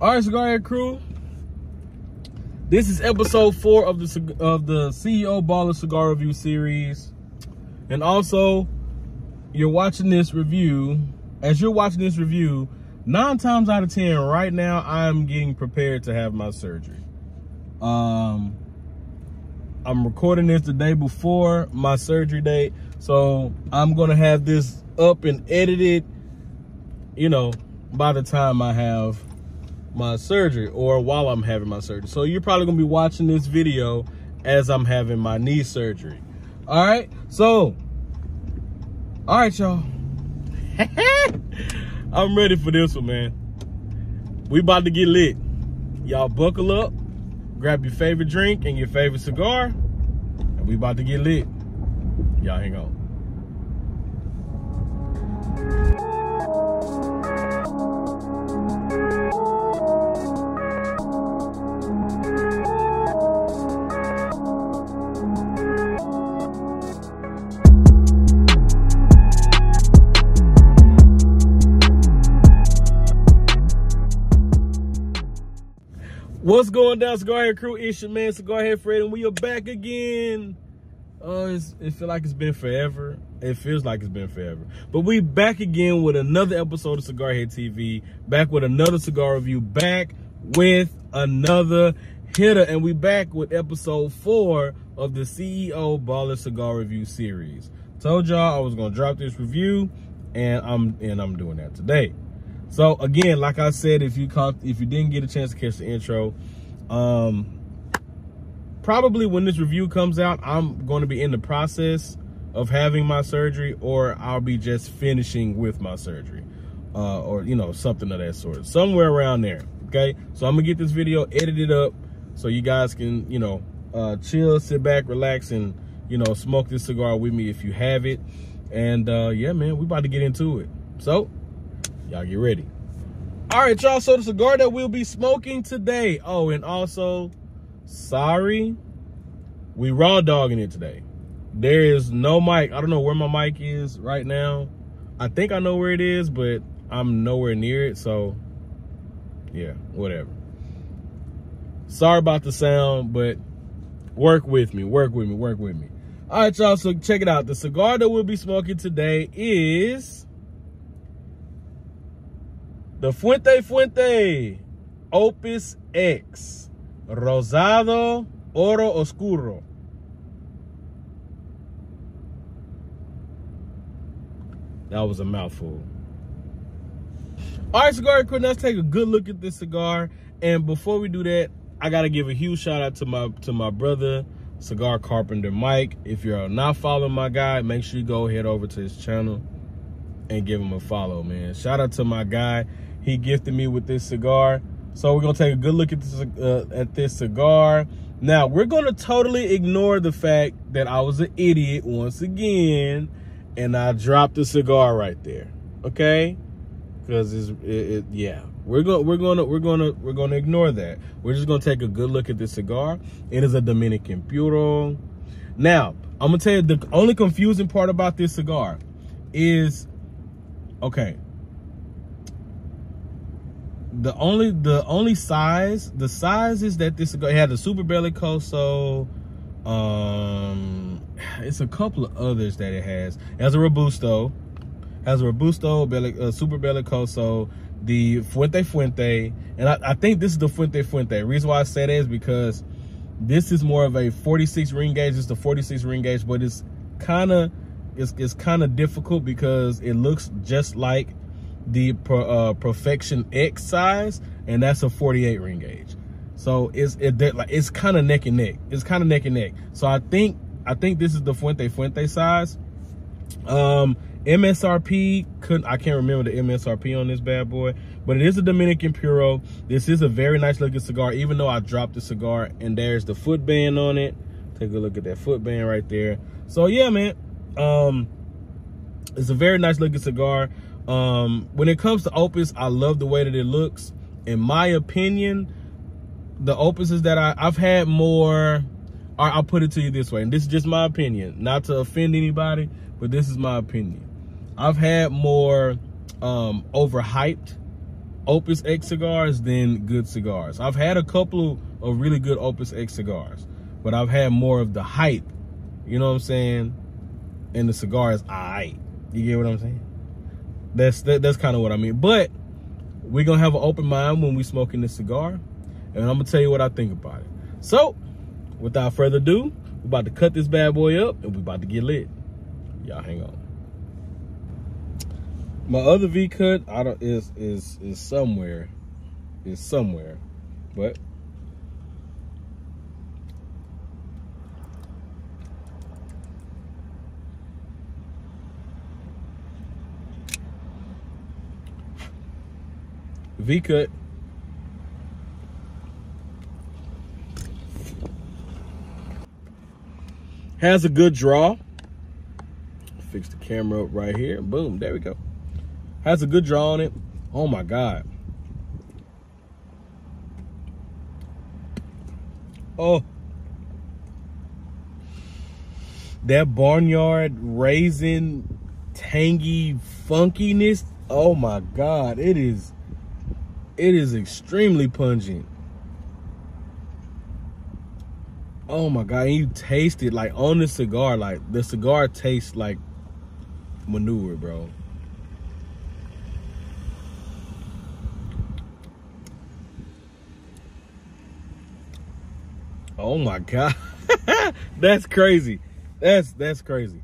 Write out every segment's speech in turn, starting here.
All right, Cigar Head crew. This is episode 4 of the CEO Baller Cigar Review series. And also, you're watching this review. As you're watching this review, 9 times out of 10 right now, I'm getting prepared to have my surgery. I'm recording this the day before my surgery date. So I'm going to have this up and edited, you know, by the time I have my surgery or while I'm having my surgery. So you're probably gonna be watching this video as I'm having my knee surgery. All right, so, all right, y'all. I'm ready for this one, man. We about to get lit. Y'all buckle up, grab your favorite drink and your favorite cigar, and we about to get lit. Y'all hang on. What's going down, Cigar Head crew? It's your man, Cigar Head Fred, and we are back again. It feels like it's been forever. It feels like it's been forever. But we back again with another episode of Cigar Head TV, back with another cigar review, back with another hitter, and we back with episode 4 of the CEO Baller Cigar Review series. Told y'all I was gonna drop this review, and I'm doing that today. So again, like I said, if you didn't get a chance to catch the intro, probably when this review comes out, I'm going to be in the process of having my surgery, or I'll be just finishing with my surgery, or you know, something of that sort, somewhere around there. Okay, so I'm gonna get this video edited up so you guys can, you know, chill, sit back, relax, and you know, smoke this cigar with me if you have it. And yeah, man, we about to get into it. So y'all get ready. All right, y'all, so the cigar that we'll be smoking today. Oh, and also, sorry, we raw dogging it today. There is no mic. I don't know where my mic is right now. I think I know where it is, but I'm nowhere near it. So yeah, whatever. Sorry about the sound, but work with me, work with me, work with me. All right, y'all, so check it out. The cigar that we'll be smoking today is the Fuente Opus X Rosado Oro Oscuro. That was a mouthful. All right, cigar crew, let's take a good look at this cigar. And before we do that, I gotta give a huge shout out to my brother, Cigar Carpenter Mike. If you're not following my guy, make sure you go head over to his channel and give him a follow, man. Shout out to my guy. He gifted me with this cigar. So we're gonna take a good look at this cigar. Now, we're gonna totally ignore the fact that I was an idiot once again and I dropped the cigar right there. Okay? Because yeah. We're gonna ignore that. We're just gonna take a good look at this cigar. It is a Dominican Puro. Now, I'm gonna tell you the only confusing part about this cigar is, okay, the only size is that this cigar, it had a Super Bellicoso. It's a couple of others that it has. It has a Robusto, Super Bellicoso, the Fuente, and I think this is the Fuente. The reason why I say that is because this is more of a 46 ring gauge. It's the 46 ring gauge, but it's kind of difficult because it looks just like the Perfection X size, and that's a 48 ring gauge. So it's kind of neck and neck. It's kind of neck and neck. So I think this is the Fuente size. MSRP, I can't remember the MSRP on this bad boy, but it is a Dominican Puro. This is a very nice looking cigar, even though I dropped the cigar, and there's the foot band on it. Take a look at that foot band right there. So yeah, man, it's a very nice looking cigar. When it comes to Opus, I love the way that it looks. In my opinion, the Opuses that I've had more, I'll put it to you this way, and this is just my opinion, not to offend anybody, but this is my opinion. I've had more overhyped Opus X cigars than good cigars. I've had a couple of really good Opus X cigars, but I've had more of the hype, you know what I'm saying? And the cigar is aight. You get what I'm saying? That's kind of what I mean. But we're gonna have an open mind when we smoking this cigar, and I'm gonna tell you what I think about it. So, without further ado, we're about to cut this bad boy up, and we're about to get lit. Y'all hang on. My other V cut is somewhere. It's somewhere. But V cut has a good draw. Fix the camera up right here. Boom, there we go. Has a good draw on it. Oh my God. Oh. That barnyard raisin tangy funkiness. Oh my God. It is extremely pungent. Oh my God. And you taste it like on the cigar. Like the cigar tastes like manure, bro. Oh my God. That's crazy. That's crazy.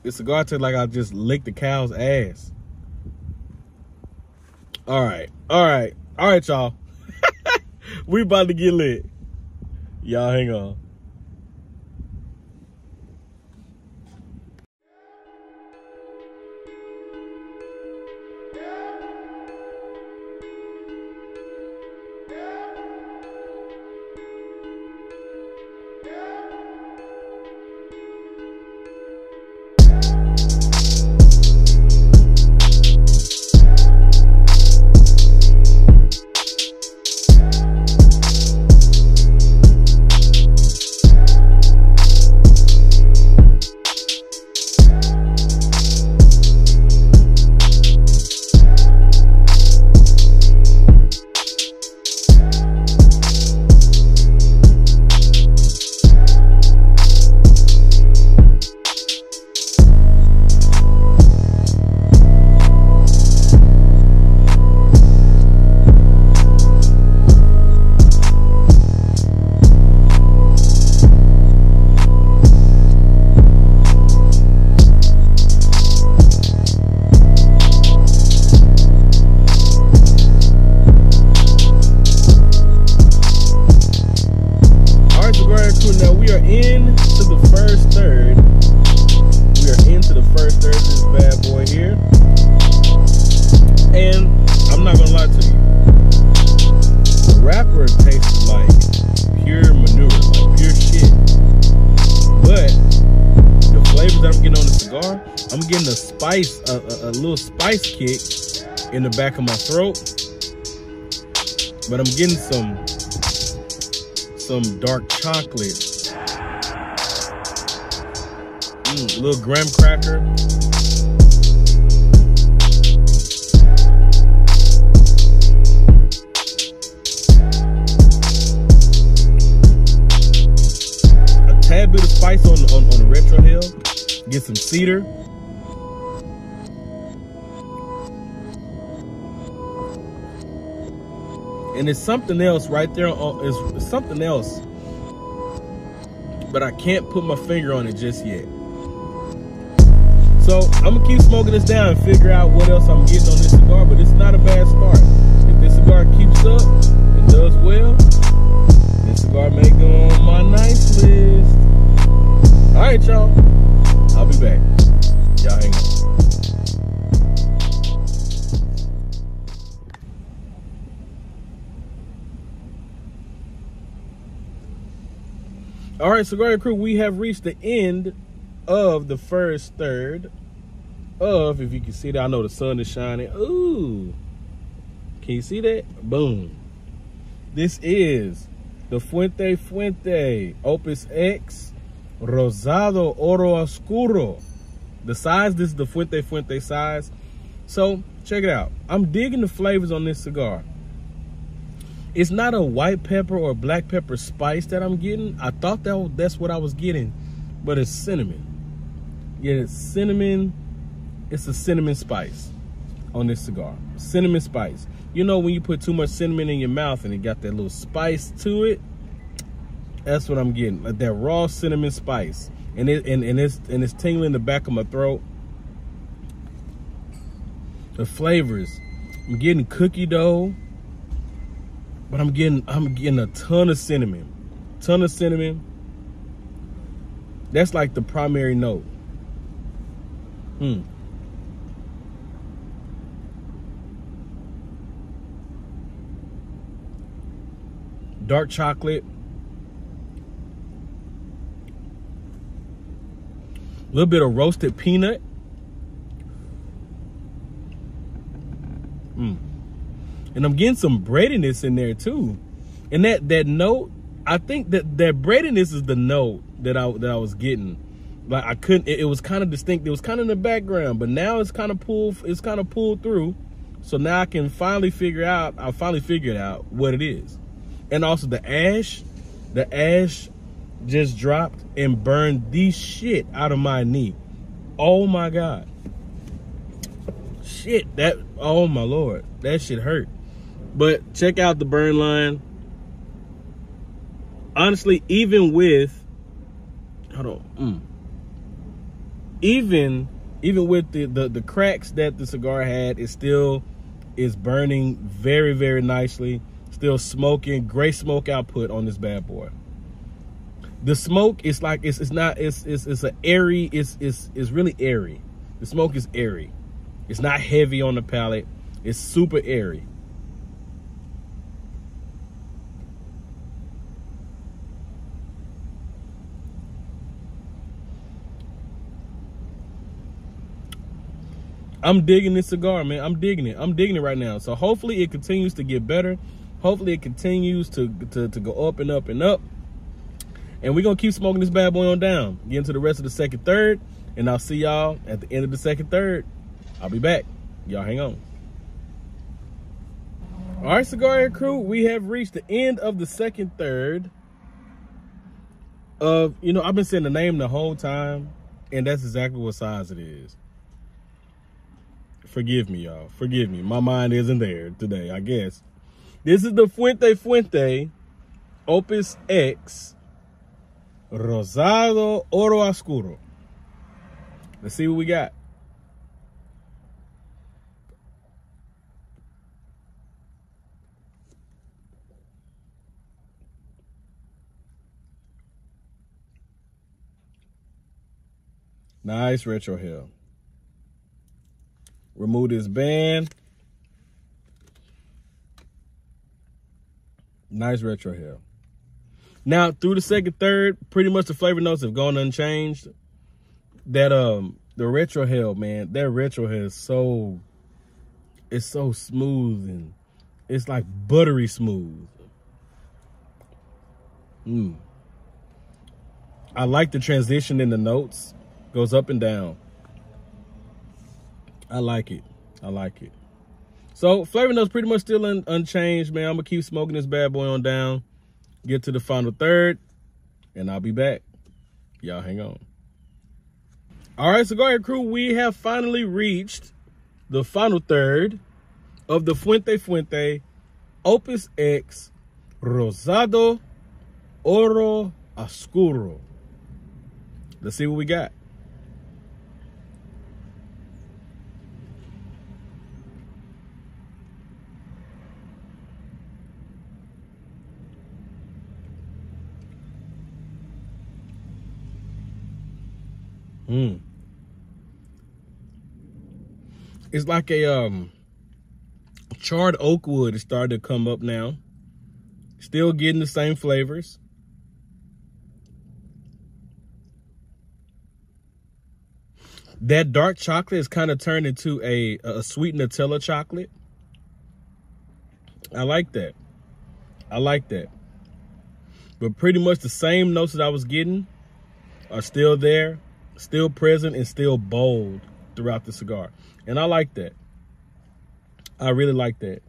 The cigar tastes like I just licked the cow's ass. All right, y'all. We about to get lit. Y'all hang on. I'm getting a spice, a little spice kick in the back of my throat, but I'm getting some dark chocolate, a little graham cracker. A tad bit of spice on the retro hill. Get some cedar. And it's something else right there. It's something else, but I can't put my finger on it just yet. So I'm gonna keep smoking this down and figure out what else I'm getting on this cigar. But it's not a bad start. If this cigar keeps up and does well, this cigar may go on my nice list. All right, y'all. I'll be back. Y'all hang on. All right, Cigar crew, we have reached the end of the first third of, if you can see that, I know the sun is shining. Ooh, can you see that? Boom. This is the Fuente Opus X Rosado Oro Oscuro. The size, this is the Fuente size. So check it out. I'm digging the flavors on this cigar. It's not a white pepper or black pepper spice that I'm getting. I thought that's what I was getting, but it's cinnamon. Yeah, it's cinnamon. It's a cinnamon spice on this cigar. Cinnamon spice. You know when you put too much cinnamon in your mouth and it got that little spice to it? That's what I'm getting. Like that raw cinnamon spice. And it's tingling the back of my throat. The flavors. I'm getting cookie dough. But I'm getting a ton of cinnamon. Ton of cinnamon. That's like the primary note. Dark chocolate. A little bit of roasted peanut. And I'm getting some breadiness in there too. And that note, I think that breadiness is the note that I was getting. Like I couldn't, it was kind of distinct. It was kind of in the background, but now it's kind of pulled through. So now I can finally figured out what it is. And also the ash just dropped and burned the shit out of my knee. Oh my God. Shit, oh my Lord, that shit hurt. But check out the burn line. Honestly, even with, even with the cracks that the cigar had, it still is burning very, very nicely. Still smoking, great smoke output on this bad boy. The smoke is like it's an airy, it's really airy. The smoke is airy. It's not heavy on the palate. It's super airy. I'm digging this cigar, man. I'm digging it. I'm digging it right now. So hopefully it continues to get better. Hopefully it continues to go up and up and up. And we're going to keep smoking this bad boy on down. Get into the rest of the second third. And I'll see y'all at the end of the second third. I'll be back. Y'all hang on. All right, Cigar Head crew. We have reached the end of the second third. I've been saying the name the whole time. And that's exactly what size it is. Forgive me, y'all. Forgive me. My mind isn't there today, I guess. This is the Fuente Opus X Rosado Oro Oscuro. Let's see what we got. Nice retro hair. Remove this band. Nice retro hair. Now through the second third, pretty much the flavor notes have gone unchanged. That the retro hair, man, that retro hair is so smooth and it's like buttery smooth. I like the transition in the notes. Goes up and down. I like it. I like it. So flavor notes pretty much still unchanged, man. I'm gonna keep smoking this bad boy on down. Get to the final third, and I'll be back. Y'all hang on. All right, Cigar Head crew, we have finally reached the final third of the Fuente Opus X Rosado Oro Oscuro. Let's see what we got. It's like a charred oak wood is starting to come up now. Still getting the same flavors. That dark chocolate is kind of turned into a sweet Nutella chocolate. I like that. I like that. But pretty much the same notes that I was getting are still there. still present and still bold throughout the cigar. And I like that. I really like that.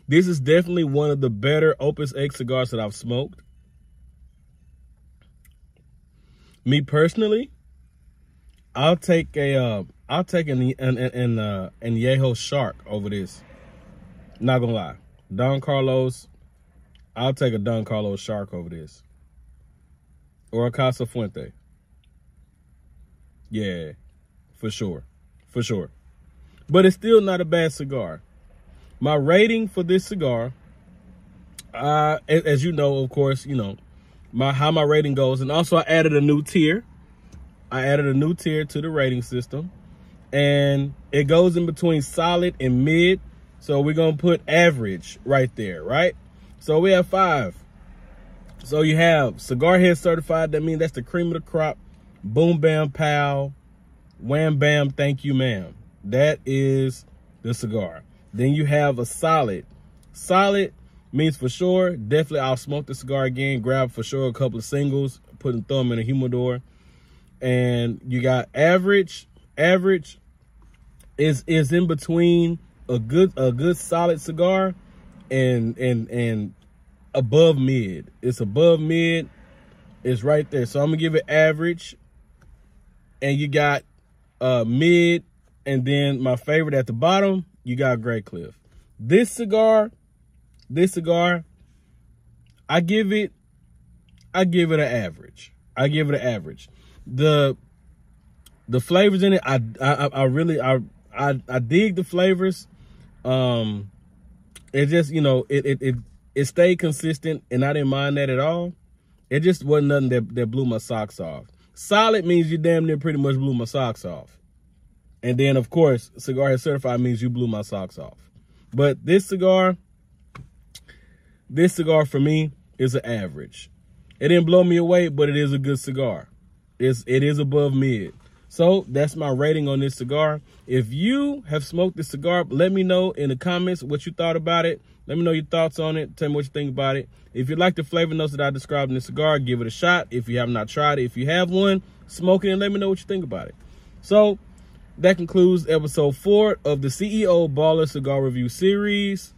This is definitely one of the better Opus X cigars that I've smoked. Me personally, I'll take an Añejo Shark over this. Not gonna lie, Don Carlos. I'll take a Don Carlos Shark over this, or a Casa Fuente. Yeah, for sure, for sure. But it's still not a bad cigar. My rating for this cigar, as you know, of course, you know how my rating goes, and also I added a new tier. I added a new tier to the rating system, and it goes in between solid and mid. So we're gonna put average right there, right? So we have 5. So you have Cigar Head certified. That means that's the cream of the crop. Boom, bam, pow, wham, bam, thank you, ma'am. That is the cigar. Then you have a solid. Solid means for sure, definitely I'll smoke the cigar again, grab for sure a couple of singles, throw them in a humidor. And you got average. Average is in between a good solid cigar and above mid. It's above mid. It's right there. So I'm gonna give it average. And you got mid, and then my favorite at the bottom, you got Grey Cliff. This cigar, I give it an average. I give it an average. The flavors in it, I dig the flavors. It just, you know, it stayed consistent, and I didn't mind that at all. It just wasn't nothing that blew my socks off. Solid means you damn near pretty much blew my socks off. And then, of course, Cigar Head certified means you blew my socks off. But this cigar for me is an average. It didn't blow me away, but it is a good cigar. It is above mid. So that's my rating on this cigar. If you have smoked this cigar, let me know in the comments what you thought about it. Let me know your thoughts on it. Tell me what you think about it. If you like the flavor notes that I described in the cigar, give it a shot. If you have not tried it, if you have one, smoke it and let me know what you think about it. So that concludes episode 4 of the CEO Baller Cigar Review series.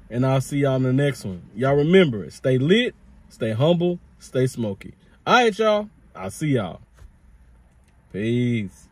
And I'll see y'all in the next one. Y'all remember it. Stay lit, stay humble, stay smoky. All right, y'all. I'll see y'all. Peace.